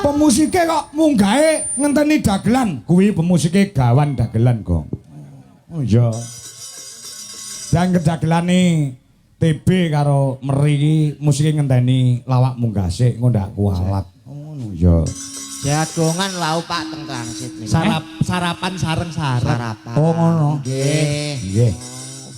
Pemusike kok munggahe ngenteni dagelan, kuwi pemusike gawan dagelan, Gong. Oh iya. Dan kedagelane TB karo Meri iki musike ngenteni lawak munggah sik ngondak kualat. Ngono ya. Jagongan lau Pak teng transit niku. Sarapan sareng-sareng. Sarapan. Oh ngono. Nggih. Nggih.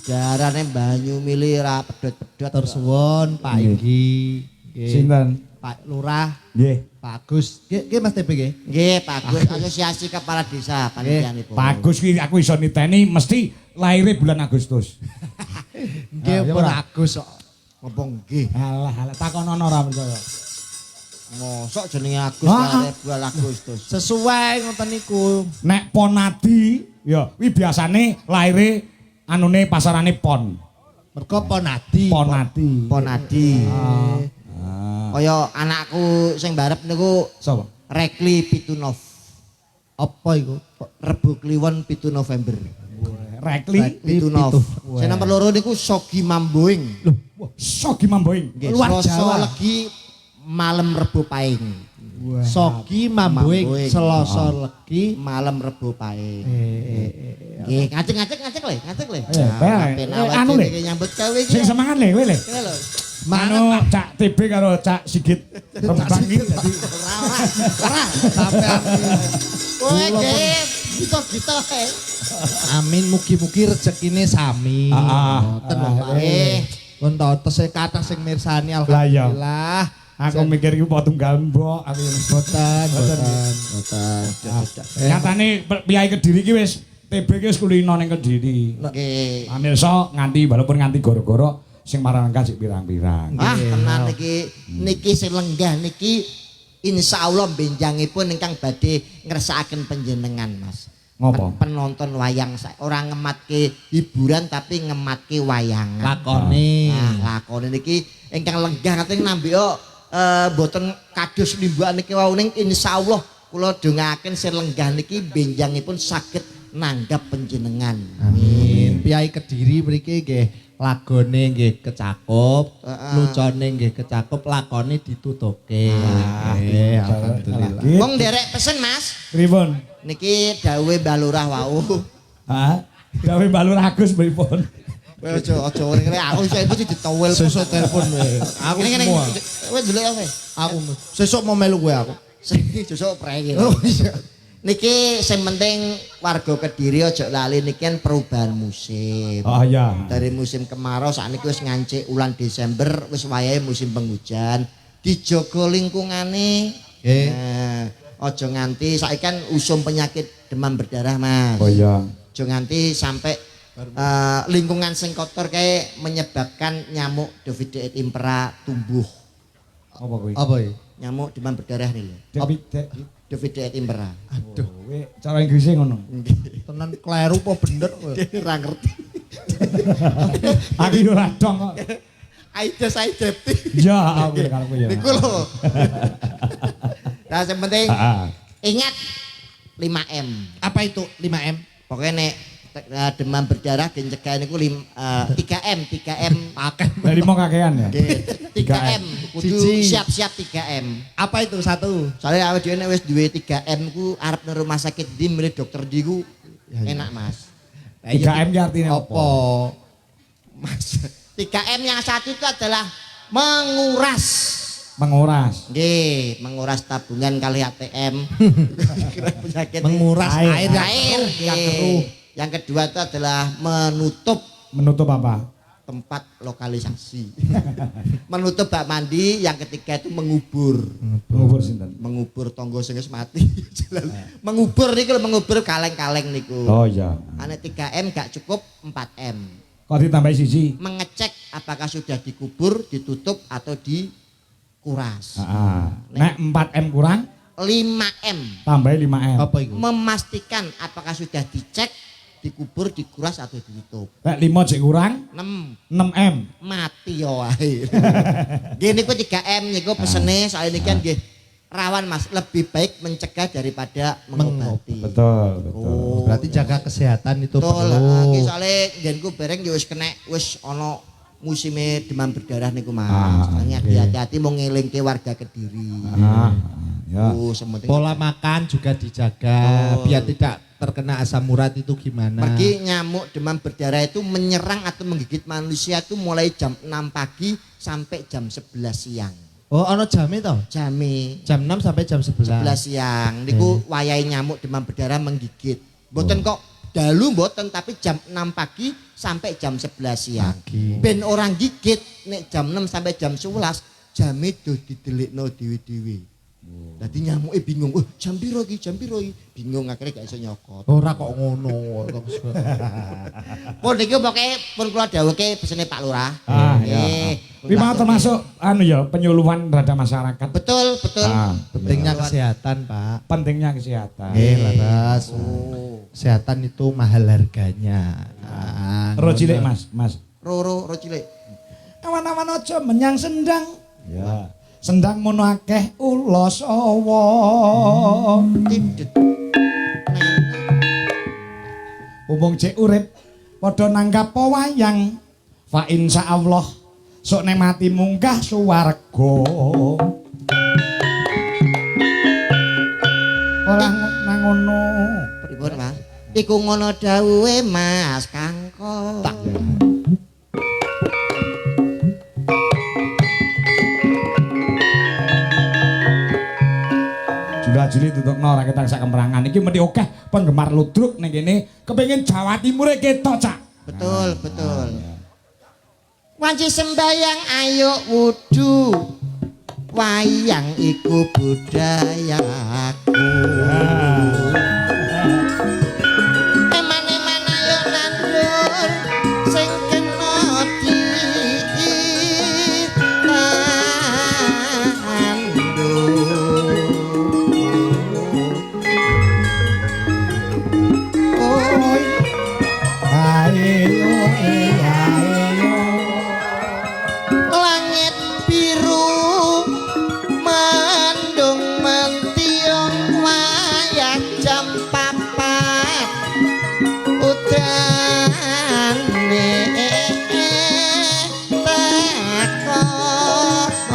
Darane banyu milih ra pedhot-pedhot. Tur suwun Pak Inggi. Sinten? Pak Lurah. Nggih. Pak Agus. Nggih Mas TB nggih. Nggih, Pak Agus Asosiasi Kepala Desa panitianipun. Pak Agus ki aku iso niteni mesti lahirnya bulan Agustus. Nggih pun Agus kok. Ngopo nggih? Alah takonono ora percaya. Mosok jenenge Agus lahir bulan Agustus. Sesuai ngoten niku. Nek Ponadi ya kuwi biasane lahire anune pasarane Pon. Mergo Ponadi. Ponadi. Kaya anakku sing barep niku Sapa? Rekli Pitunov. Apa iku? Rebo Kliwon 7 November. Rekli Pitunov. Sing nomor loro niku Sogi Mamboing. Lho, Sogi Mamboing. Luar Jawa legi malam Rebo Paing. Sogi Mamboing Selasa legi malam Rebo Paing. Nggih, ngajeng le. Anu le. Nyambut gawe iki. Sing semangat le kowe le. Kene lho. Manu Cak TB karo Cak Sigit Rembang iki dadi Ora sampean. Kowe nggih gitu ae. Amin mugi-mugi rezekine sami. Ngoten lho Pak. Pun tese kathah sing mirsani alhamdulillah. Aku mikir iku apa tunggal mbok aku boten. Nyatane piyai Kediri iki wis TB ki wis kulino ning Kediri. Nggih. Pamirsa nganti walaupun nganti goro-goro sing marang kasih pirang-pirang. Ah, tenan niki sing lenggah niki insyaallah benjangipun ingkang badhe ngersakaken panjenengan, Mas. Ngopo? Penonton wayang ora ngematke hiburan tapi ngematke wayangan. Lakone. Nah, lakone niki ingkang lenggah kateng nambe mboten kados limbukan niki wau ning insyaallah kula dongaaken sing lenggah niki benjangipun saged nanggap panjenengan. Amin. Piyai Kediri mriki nggih lagone nggih kecakup, lucone nggih kecakup, lakone ditutupke. Nggih, alhamdulillah. Wong nderek pesen, Mas. Pripun? Niki dawuhe Mbah Lurah wau. Hah? Dawe Balur Agus pripun? Kowe aja ngene aku iso ditowel. Sesuk telepon wae. Aku semua. Kowe ndelok kowe. Aku sesuk mau melu kowe aku. Sesuk prei. Niki sing penting warga Kediri aja lali niki kan perubahan musim. Oh iya. Dari musim kemarau sakniki wis ngancik ulan Desember wis wayahe musim penghujan. Dijaga lingkungane. Nggih. Nah, aja nganti saiki kan usum penyakit demam berdarah, Mas. Oh iya. Aja nganti sampai lingkungan sing kotor kayak menyebabkan nyamuk Dovidae impera tumbuh. Apa kuwi? Apa iki? Nyamuk demam berdarah nih lho. Dovidae impera. Aduh, Kowe cara Inggrisé ngono. tenan kleru apa bener kowe? Ora ngerti. Aku yo ora dong kok. Aida Saidepti. Ya, aku karo kowe ya. Niku lho. Nah, yang penting ingat 5M. Apa itu 5M? Pokoknya nek demam berdarah dicegah niku 3M Pakai. Dari mau kakean ya. 3M kudu siap-siap 3M. Apa itu satu? Soalnya awake dhewe nek wis duwe 3M ku arep nang rumah sakit ndi milih dokter ndi ku enak, Mas. 3M ki artinya apa? Mas, 3M yang satu itu adalah menguras. Menguras. Nggih, menguras tabungan kali ATM. Penyakit Menguras air yang keruh. Yang kedua itu adalah menutup. Menutup apa? Tempat lokalisasi. Menutup bak mandi. Yang ketiga itu mengubur. Mengubur sinten? Mengubur tonggo sing wis mati. Mengubur niku lho, mengubur kaleng-kaleng niku. Oh iya. Ane 3M gak cukup 4M. Kok ditambahi siji? Mengecek apakah sudah dikubur, ditutup atau dikuras. Nek 4M kurang 5M. tambah 5M. Apa itu? Memastikan apakah sudah dicek, dikubur, dikuras atau ditutup. Nek 5 cek kurang 6 6M. mati yo wae. Nggih niku 3M niku pesene soal ini kan nggih rawan Mas, lebih baik mencegah daripada mengobati. Betul, betul. Oh. Berarti jaga kesehatan itu Betul, perlu. iki soalé nggenku bareng ya wis kena wis ana musime demam berdarah niku Mas. Makanya hati-hati mau ngelingke warga Kediri. Ya. Oh, sementing Pola makan juga dijaga biar tidak terkena asam urat itu gimana? pergi nyamuk demam berdarah itu menyerang atau menggigit manusia itu mulai jam 6 pagi sampai jam 11 siang. Oh, ono jame to? Jame Jam 6 sampai jam 11. 11 siang niku wayahe nyamuk demam berdarah menggigit. Mboten kok dalu mboten tapi jam 6 pagi sampai jam 11 siang. Pagi. Ben orang gigit nek jam 6 sampai jam 11 jame do didelikno dhewe-dhewe. Dadi nyamuke bingung, jam piro iki? Bingung akhirnya gak iso nyokot. Ora kok ngono. Pun niki pokoke pun kula dawuhke pesene Pak Lurah. Ya. Kuwi mau termasuk anu ya penyuluhan terhadap masyarakat. Betul, betul. Pentingnya kesehatan, Pak. Pentingnya kesehatan. Laras. Oh. Kesehatan itu mahal harganya. Ro cilik Mas. Roro cilik. Awan-awan aja menyang sendang. Ya. Sendang mono akeh ula sawa. Tidet. Umung cek urip padha nanggap wayang. Fa insyaallah sok nek mati munggah suwarga. Ora nang ngono. Pripun, Mas? Iku ngono dawuhe Mas Kangko. Juli tutupno ora ketak sak kemrangan iki mesti akeh penggemar ludruk ning kene kepengin Jawa Timur ketok Cak. Betul, betul. Wanci sembayang ayo wudu. Wayang iku budayaku. Eman-eman ayo nandur sing kena langit biru mendung mentiung wayah jam 4 udane teko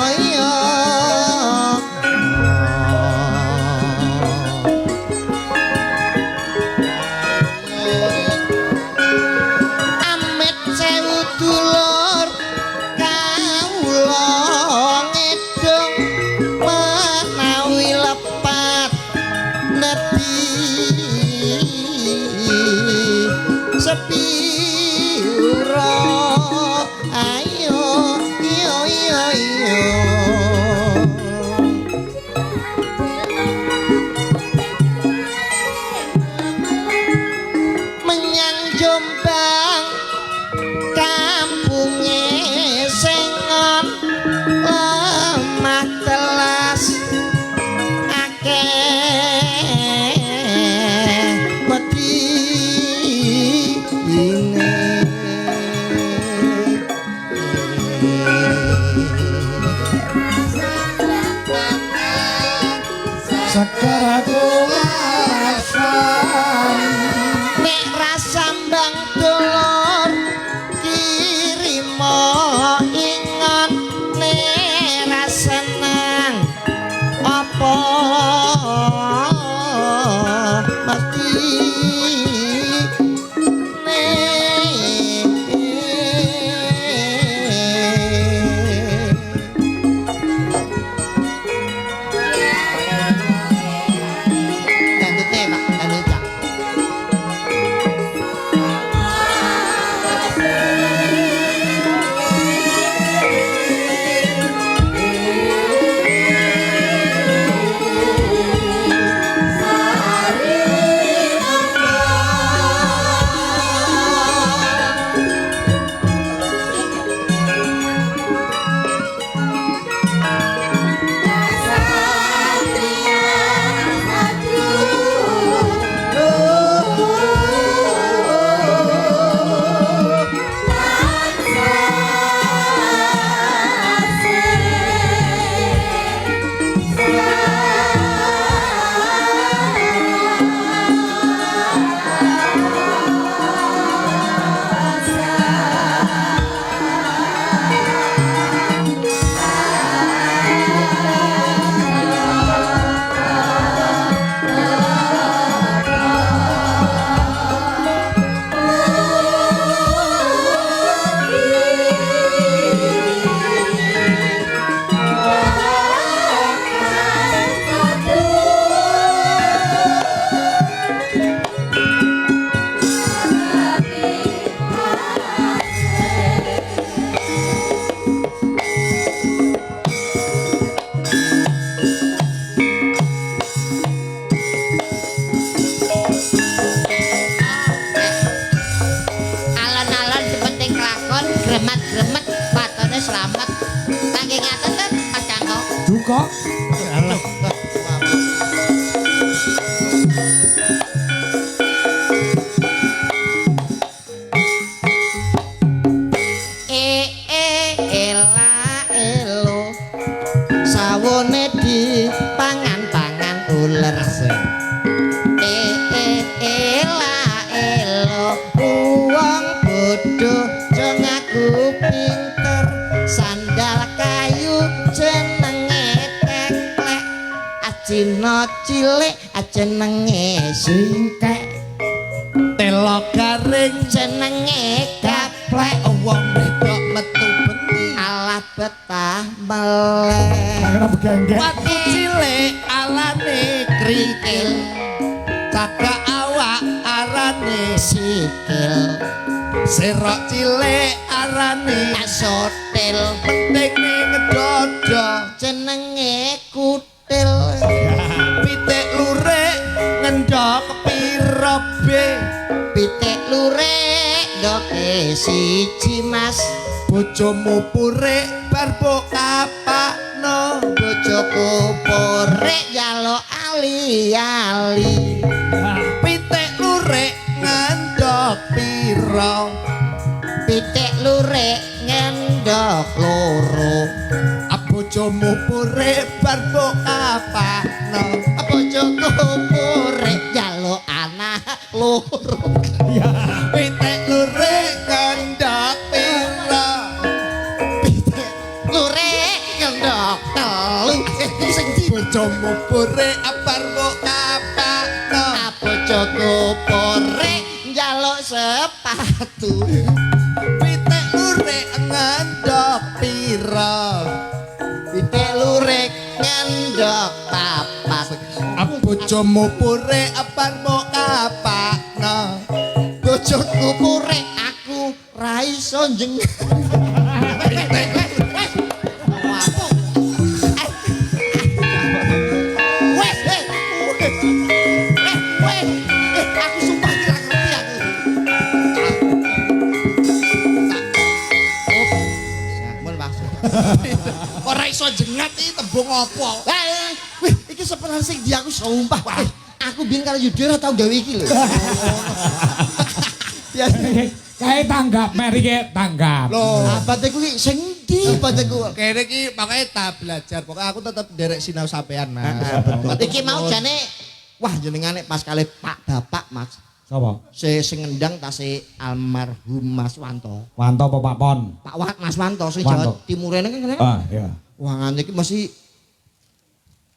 ayo amit sewu dulur kawula ngedung menawi lepat nebi sepira ayo iyo iyo iyo menyang Jombang kampunge sengon lemah telas akeh medine Sekara kulasan nek rasambang dulur kirimo ingon nek rasenang apa mesti slamet. Saking ngaten ten Mas Kangko. Duka. Alah. Ela sawone di pangan-pangan uler. Ela wong bodoh aja ngaku pinter. Sandal kayu jenenge teklek. Acina cilik jenenge singkek. Telo garing Jenenge gaplek. wong wedok metu bengi. Alah betah meleh. Pangeran begenggek. Watu cilik alane krikil. Cagak awak arane Sikil serok cilik arane sotil penting ngedodo jenenge kutil. pitik lurik ngendok pira be Pitik lurik ndoke siji Mas. bojomu purik bar mbok apakno Bojoku porek yalo ali-ali. pitik lurik ngendok pira Pitik lurik ngendok loro. bojomu purik bar mbok apakno Bojoku porek yalo anak loro. pitik lurik ngendok pira Lurik ngendok telu. Sing di bojomu purik bar mbok apakno bojoku porek njaluk sepatu. pitik lurik ngendok pira Pitik lurik ngendok papat. bojomu purik bar mbok apakno Bojoku porek aku ra iso njeng. Aku sumpah kira ngerti aku. Sampun maksud. ora iso jengat iki tembung apa Wih, iki seperan sing di aku sumpah. Aku biyen karo Yudi ora tau gawe iki lho. Kae tanggap meri ke tanggap. lho Abate kuwi sing ndi abate ku? kene iki makanya tak belajar pokoknya aku tetap derek sinau sampean Mas Iki mau jane wah jenengane pas kali Pak Bapak Mas. Sapa? Sing ngendang tase almarhum Mas Wanto. Wanto apa Pak Pon? Mas Wanto sing Wanto. Jawa Timur rene kan. Ah, iya. Wah ngene iki masih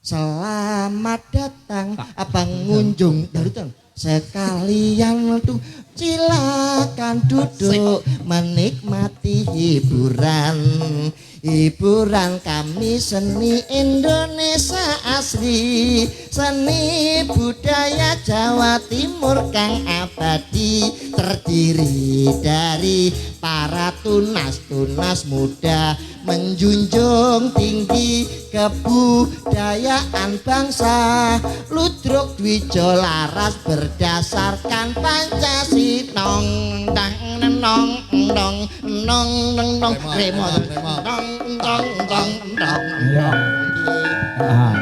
selamat datang pengunjung Darutan sekalian tuh silakan duduk menikmati hiburan kami seni Indonesia asli, seni budaya Jawa Timur kang abadi, terdiri dari para tunas muda menjunjung tinggi kebudayaan bangsa, ludruk dwijo laras berdasarkan Pancasila. Nong dang nong dong nong dong dong remo dong dong dong dong Iya. Ah.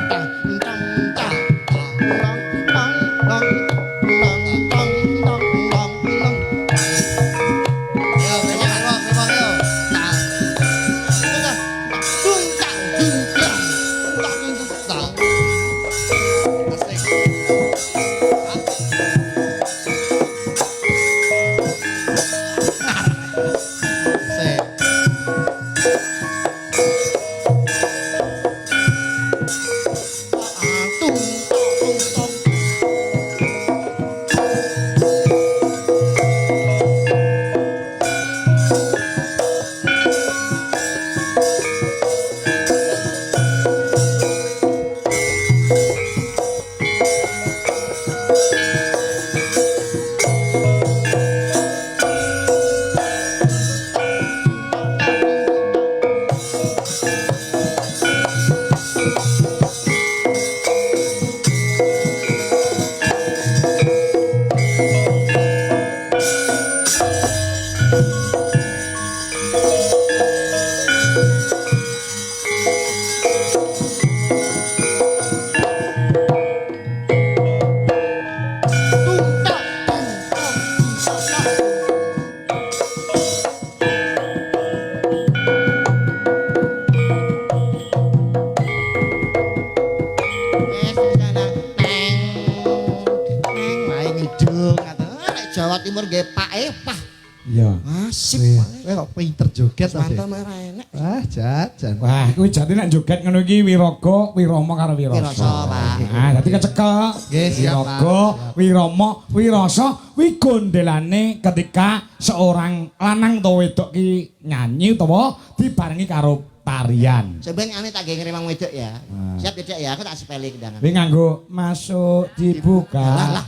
nggih Pak Epah. Iya. Asik. Kowe kok pinter joget to, Dik? Mantap ora enek. Wah, jajan. Wah, kuwi jane nek joget ngono iki Wiraga, Wirama karo Wirasa. Wirasa, Pak. Nah, dadi kecekel. Nggih, siap, Pak. Wiraga, Wirama, Wirasa kuwi gondelane ketika seorang lanang utawa wedok ki nyanyi utawa dibarengi karo tarian. Sebenarnya ane tak ngirim mang wedok ya. Siap ya Dek ya, aku tak sepele kendangan. Kuwi nganggo masuk dibuka. Lah.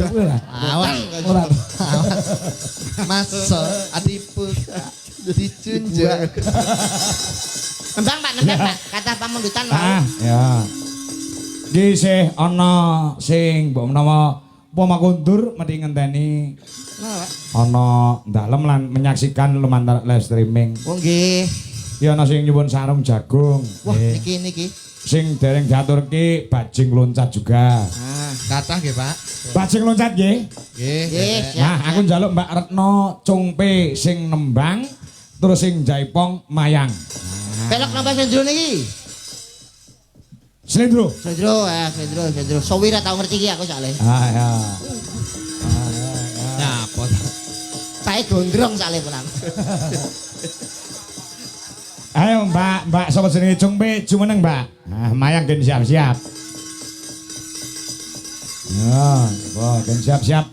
Kuwi lah. Awas. Ora. Masuk adibuka dijunjung. Nembang Pak, kata pamundutan Ah, Pak. ya. Iki sih ana sing mbok menawa upama kondur mesti ngenteni Nah, Pak. ana dalem lan menyaksikan lumantar live streaming. Oh nggih. Ya ana sing nyuwun sarung jagung. Wah, niki. Sing dereng diaturke bajing loncat juga. Ah, Kathah nggih, Pak. Bajing loncat nggih. Nggih. nggih, Nah, siap. aku njaluk Mbak Retno Cungpe sing nembang terus sing jaipong mayang. Pelok napa sendro niki? Slendro. Sendro. Sowira tau ngerti iki aku soalé. Ah ya. Nyapa? Pae gondrong soalé punan. Ayo Mbak sapa jenenge Cungpe jumeneng Mbak. Nah, mayang gen siap-siap. Ya, gen siap-siap.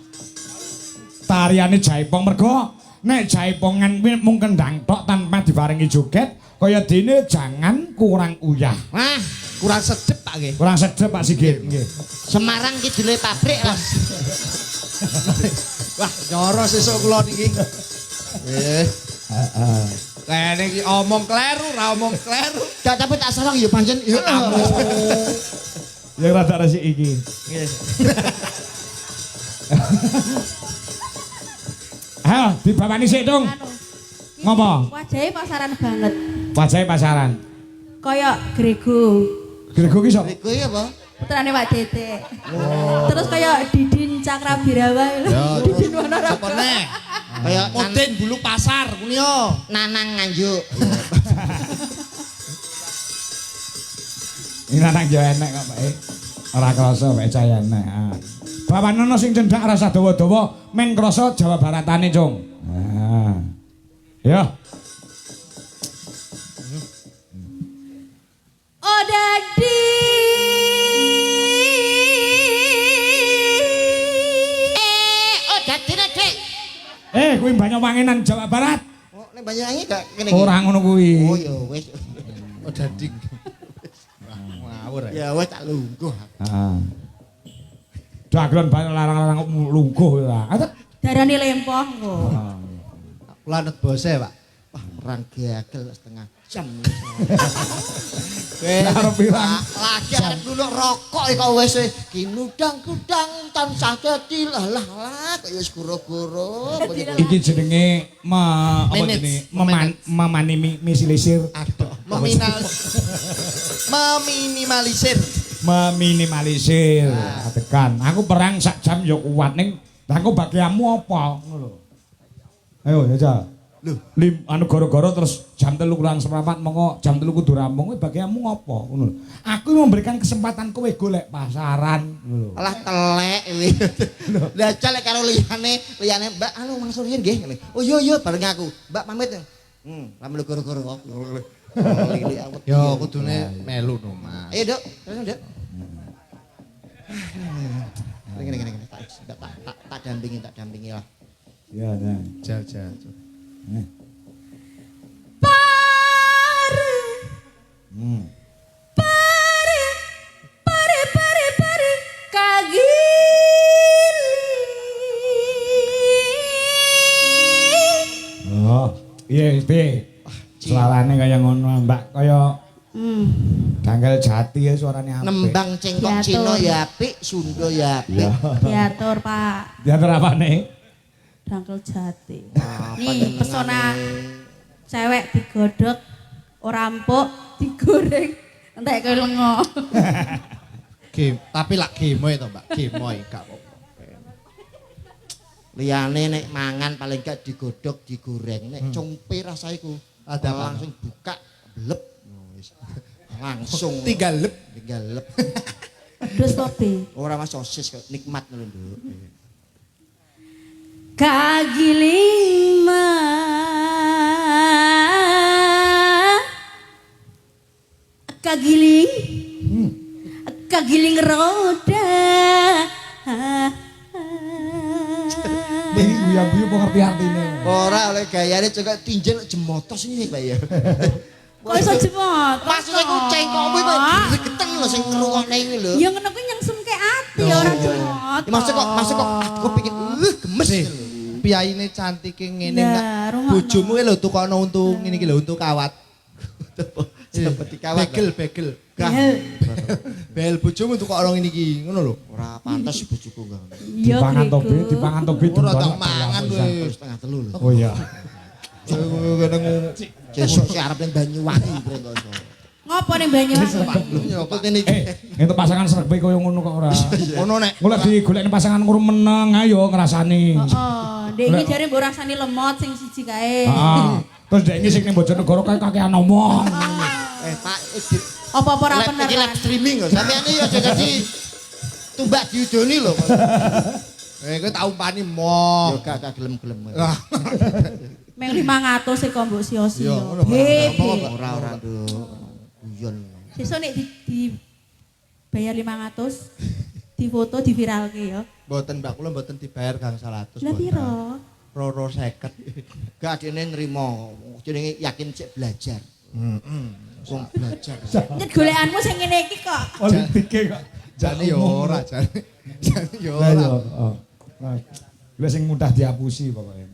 Tariane jaipong mergo nek jaipongan kuwi mung kendang tok tanpa dibarengi joget kaya dene jangan kurang uyah. Wah, Kurang sedep, Pak nggih. Kurang sedep Pak Sigit nggih. Semarang kidule pabrik lah. Wah, nyoro sesuk kula niki. Nggih. Heeh. Kene iki omong kleru, ra omong kleru. Gak tapi tak sarang ya pancen ya kamu. Ya rada resik iki. Ayo dibawani sik dong. Ngopo? Wajahe pasaran banget. Wajahe pasaran. Kaya Grego. Grego ki sapa? Iku ya apa? Putrane Pak Dede. Terus kaya Didin Cakrabirawa. Didin mana ra? Apa neh? Kayak Mudin bulu pasar kuni yo. Nanang Nganjuk. Ini anak yo enek kok Pak. Ora krasa Pak cah enek. Bawanono sing cendak rasa dawa-dawa men krasa Jawa Baratane, Cung. Nah. Ya. Oh Dadi. Oh dadi Dek. Kuwi Banyuwangenan Jawa Barat. Oh nek Banyuwangi gak kene iki. Ora ngono kuwi. Oh ya wis. Oh dadi. Ngawur ya. Ya wis tak lungguh. Heeh. Dagelan banyak larang-larang lungguh ya. Darane lempoh kok. Planet bose, Pak. Wah, perang gagel setengah jam. Arep pirang? Lagi arep nuluk rokok kok wis kinudang-kudang tansah dadi lah kok wis goro-goro. Iki jenenge apa jenenge meminimalisir Meminimalisir. tekan. Aku perang sak jam ya kuat ning aku bagianmu apa ngono lho. Ayo ya. Lho, anu goro-goro terus jam 3 kurang seprapat monggo jam 3 kudu rampung kuwi bagianmu apa ngono lho. Aku memberikan kesempatan kowe golek pasaran ngono lho. Alah telek kuwi. Lah jalek karo liyane Mbak anu mangsul yen nggih ngene. Oh iya bareng aku. Mbak pamit. Ramel goro-goro kok. Yo kudune melu no, Mas. Ayo, Dok. Terus, Dok. Gini. Tak dampingi lah. Ya, nah. Jal. Pare. Pare kagili. Oh, iya Bi. Suarane kaya ngono, Mbak, kaya Danggal Jati ya suarane apik. Nembang cengkok Cina ya apik, Sunda ya apik. Diatur, Pak. Diatur apane? Dangkel Jati. Nih pesona cewek digodhog ora empuk, digoreng entek kowe lengo. Game, tapi lak gemoy to, Mbak. Gemoy gak apa-apa. Liyane nek mangan paling gak digodhog, digoreng. Nek cungpe rasa iku Ada apa? langsung buka, blep. Langsung Tinggal lep. Terus topi. Ora mas sosis kok nikmat ngono, Nduk. kagiling kagiling roda Ini guyu-guyu kok ngerti artine. Ora oleh gayane juga tinjel jemotos ini Pak ya. kok iso jemot Maksudnya ku cengkokmu kok gregeteng lho sing ngrungokne iki lho. ya ngono kuwi nyengsem ke ati ora jemot Maksud kok aku pikir gemes Sih. lho. Piyaine cantike ngene Nah, nak. rungokno. Bojomu lho tukokno untu ngene iki lho untu kawat. Seperti kawat. Begel. Behel. Bel bojomu tukokno ngene iki, ngono lho. Ora pantes bojoku enggak. Iya, Dipangan Grego. tobe, dipangan tobe Ora dendone. tak mangan kowe. Terus setengah telu lho. Oh iya. Sesuk si arep ning Banyuwangi Brengoso. Ngopo ning Banyuwangi? Kok kene iki. Itu pasangan serbe koyo ngono kok ora. Ngono nek. Mulai digolekne pasangan ngono meneng ayo ngrasani. Heeh, ndek iki jare mbok rasani lemot sing siji kae. Heeh. Terus dek iki sing ning Bojonegoro kae kakean ngomong. Pak Apa-apa ora bener iki live kan? streaming lho. Sampeyan iki aja jadi tumbak diudoni lho. Kowe tak umpani mo. Yo gak gelem-gelem. Meng 500 sik kok mbok sia-sia. Iya, ngono, Bebe. Ora nduk. Guyon. Sesuk nek dibayar 500 difoto diviralke ya. Mboten Mbak kula mboten dibayar gang 100. Lah piro? Roro 50. Gak dene nrimo. Jenenge yakin cek belajar. Wong belajar. Nyet golekanmu sing ngene iki kok. Politike kok. Jane yo ora, jane. Jane yo Lah yo. ora. Lah sing mudah dihapusi pokoknya.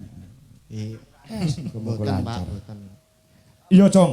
Mboten Pak, mboten. Iya, Cong.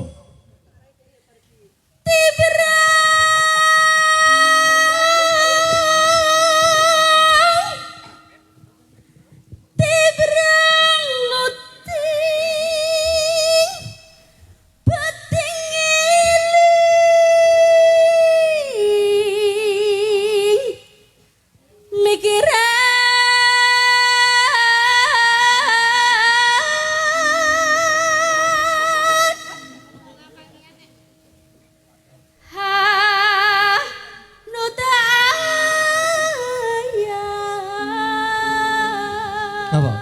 Apa?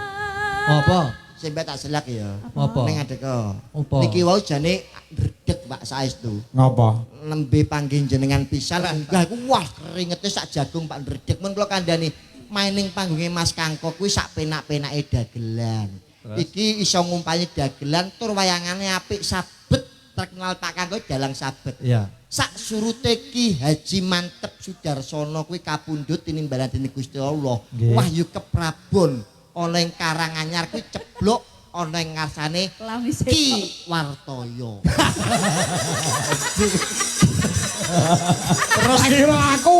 Apa? Sampe tak selak ya. Apa? Ning adeko. Apa? Niki wau jane redeg Pak saestu. Ngapa? Nembe panggih jenengan pisan munggah iku wah keringete sak jagung Pak redeg men kula kandhani main ning panggonge Mas Kangko kuwi sak penak-penake dagelan. Iki iso ngumpani dagelan tur wayangane apik sabet terkenal Pak Kangko dalang sabet. Iya. Sak surute Ki Haji Mantep Sudarsono kuwi kapundhut tinimbalan dening Gusti Allah. Nggih. Wahyu keprabon ana ing Karanganyar kuwi ceblok ana ing ngarsane Lamis Ki Wartoyo. Terus kira aku.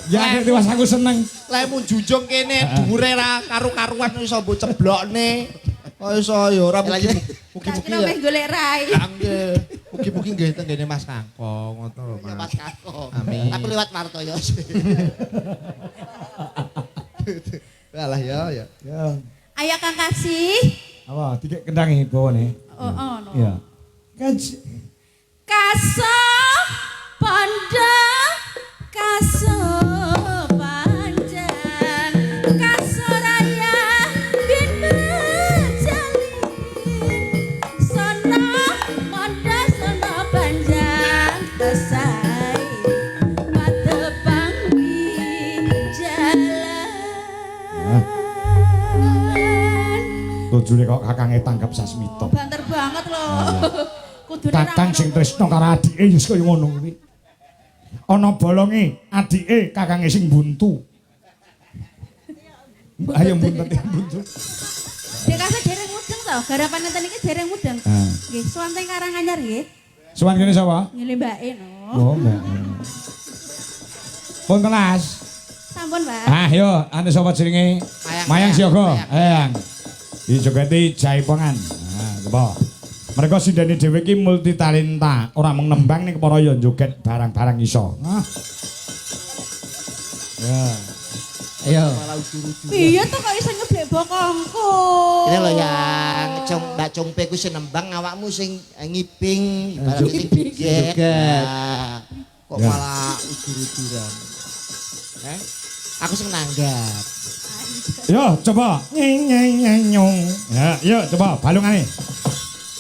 Ya nek tiwas aku seneng. Lemu junjung kene dhuwure ra karu-karuan iso mbok ceblokne. Kok iso ya ora Lah, iya. mugi-mugi Kira meh golek rai. nggih. Mugi-mugi nggih tenggene Mas Kangko ngono lho Ya Mas Mas. Kako. Amin. Tapi lewat Wartoyo. Alah ya. Ya. Ayo Kang Kasih. Apa dikek kendangi bawane? Oh, no. Iya. Kaji. Kaso panda kaso panjang kaso raya bin berjalin sono panda sono panjang kesai patepang jalan Tujune kok kakange tangkap Sasmita. banter banget loh kudune Kakang sing tresno karo adike ya kaya ngono kuwi. Ana bolonge adike kakange sing buntu. Ayo buntu. Dek kase dereng mudeng to, garapan nenten iki dereng mudeng. Ah. Nggih, Suwanteng Karanganyar nggih. Sowan kene sapa? Ngene mbake no. Oh, Mbak. Pun kelas. Sampun, Pak. Ah, yo, anu sapa jenenge? Mayang Siaga. Ayang. Dijogeti Jaipongan. Nah, coba. Mereka sindene dhewe iki multi talenta, ora mung nembang ning para ya joget barang-barang iso. Nah. Ya. Ayo. Malah udur-udur. Iya to kok iso nyeblek bokongku. Ini lho yang Mbak Congpe ku sing nembang awakmu sing ngiping ibarat sing joget. Joget. Nah, kok Ya. malah udur-uduran. Aku sing nanggap. Yo coba nyeng nyeng nyeng nyong. Ya, yuk coba balungane.